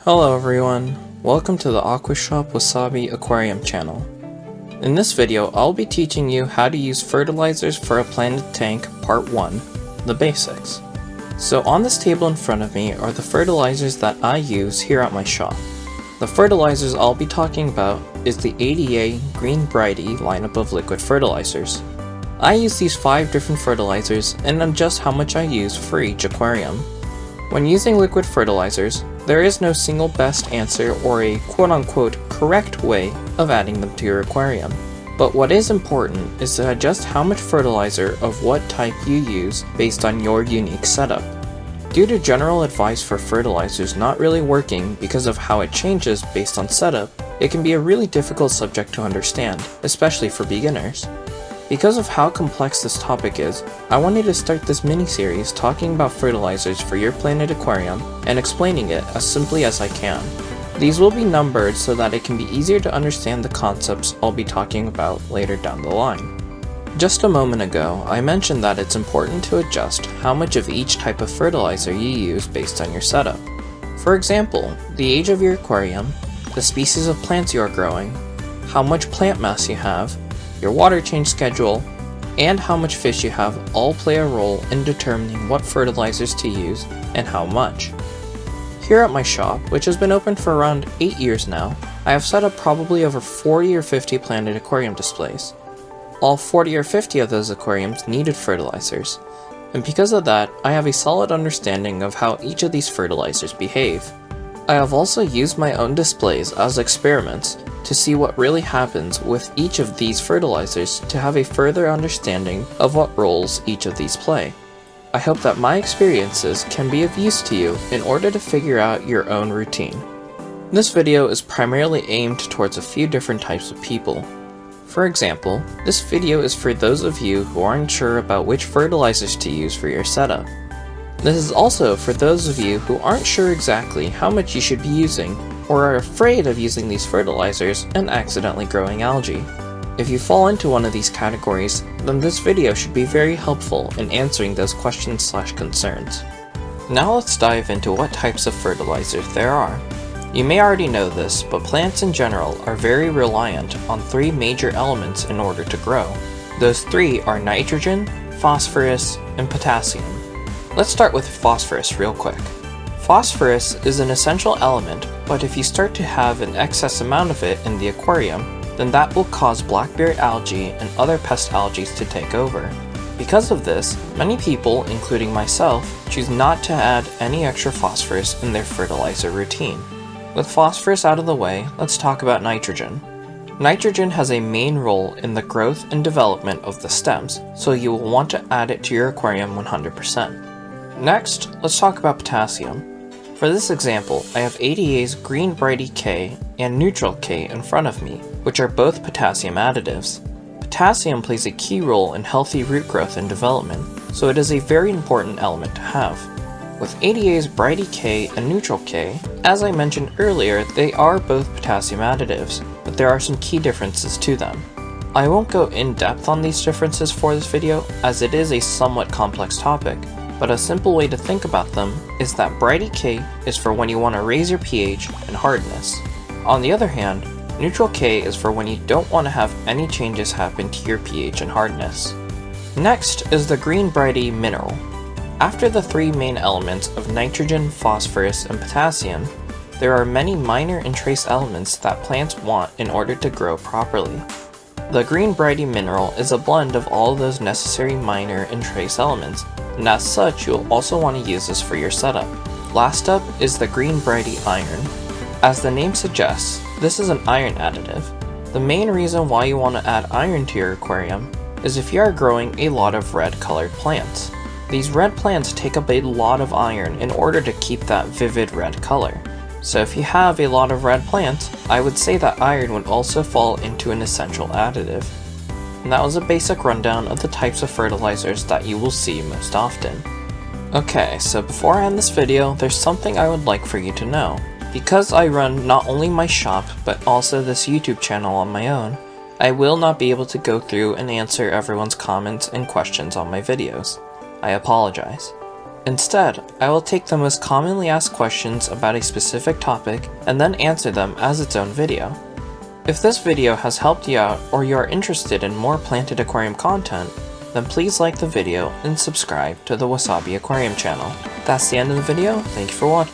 Hello everyone, welcome to the WASABI Aquarium channel. In this video, I'll be teaching you how to use fertilizers for a planted tank Part 1, the basics. So on this table in front of me are the fertilizers that I use here at my shop. The fertilizers I'll be talking about is the ADA Green Brighty lineup of liquid fertilizers. I use these 5 different fertilizers and adjust how much I use for each aquarium. When using liquid fertilizers, there is no single best answer or a quote-unquote correct way of adding them to your aquarium. But what is important is to adjust how much fertilizer of what type you use based on your unique setup. Due to general advice for fertilizers not really working because of how it changes based on setup, it can be a really difficult subject to understand, especially for beginners. Because of how complex this topic is, I wanted to start this mini-series talking about fertilizers for your planted aquarium and explaining it as simply as I can. These will be numbered so that it can be easier to understand the concepts I'll be talking about later down the line. Just a moment ago, I mentioned that it's important to adjust how much of each type of fertilizer you use based on your setup. For example, the age of your aquarium, the species of plants you are growing, how much plant mass you have, your water change schedule, and how much fish you have all play a role in determining what fertilizers to use and how much. Here at my shop, which has been open for around 8 years now, I have set up probably over 40 or 50 planted aquarium displays. All 40 or 50 of those aquariums needed fertilizers, and because of that, I have a solid understanding of how each of these fertilizers behave. I have also used my own displays as experiments to see what really happens with each of these fertilizers to have a further understanding of what roles each of these play. I hope that my experiences can be of use to you in order to figure out your own routine. This video is primarily aimed towards a few different types of people. For example, this video is for those of you who aren't sure about which fertilizers to use for your setup. This is also for those of you who aren't sure exactly how much you should be using or are afraid of using these fertilizers and accidentally growing algae. If you fall into one of these categories, then this video should be very helpful in answering those questions/concerns. Now let's dive into what types of fertilizers there are. You may already know this, but plants in general are very reliant on 3 major elements in order to grow. Those 3 are nitrogen, phosphorus, and potassium. Let's start with phosphorus real quick. Phosphorus is an essential element, but if you start to have an excess amount of it in the aquarium, then that will cause blackberry algae and other pest algae to take over. Because of this, many people, including myself, choose not to add any extra phosphorus in their fertilizer routine. With phosphorus out of the way, let's talk about nitrogen. Nitrogen has a main role in the growth and development of the stems, so you will want to add it to your aquarium 100%. Next, let's talk about potassium. For this example, I have ADA's Green Brighty K and Neutral K in front of me, which are both potassium additives. Potassium plays a key role in healthy root growth and development, so it is a very important element to have. With ADA's Brighty K and Neutral K, as I mentioned earlier, they are both potassium additives, but there are some key differences to them. I won't go in depth on these differences for this video, as it is a somewhat complex topic, but a simple way to think about them is that Brighty K is for when you want to raise your pH and hardness. On the other hand, Neutral K is for when you don't want to have any changes happen to your pH and hardness. Next is the Green Brighty Mineral. After the 3 main elements of nitrogen, phosphorus, and potassium, there are many minor and trace elements that plants want in order to grow properly. The Green Brighty Mineral is a blend of all of those necessary minor and trace elements, and as such you'll also want to use this for your setup. Last up is the Green Brighty Iron. As the name suggests, this is an iron additive. The main reason why you want to add iron to your aquarium is if you are growing a lot of red colored plants. These red plants take up a lot of iron in order to keep that vivid red color. So if you have a lot of red plants, I would say that iron would also fall into an essential additive. And that was a basic rundown of the types of fertilizers that you will see most often. Okay, so before I end this video, there's something I would like for you to know. Because I run not only my shop, but also this YouTube channel on my own, I will not be able to go through and answer everyone's comments and questions on my videos. I apologize. Instead, I will take the most commonly asked questions about a specific topic and then answer them as its own video. If this video has helped you out or you are interested in more planted aquarium content, then please like the video and subscribe to the WASABI Aquarium channel. That's the end of the video. Thank you for watching.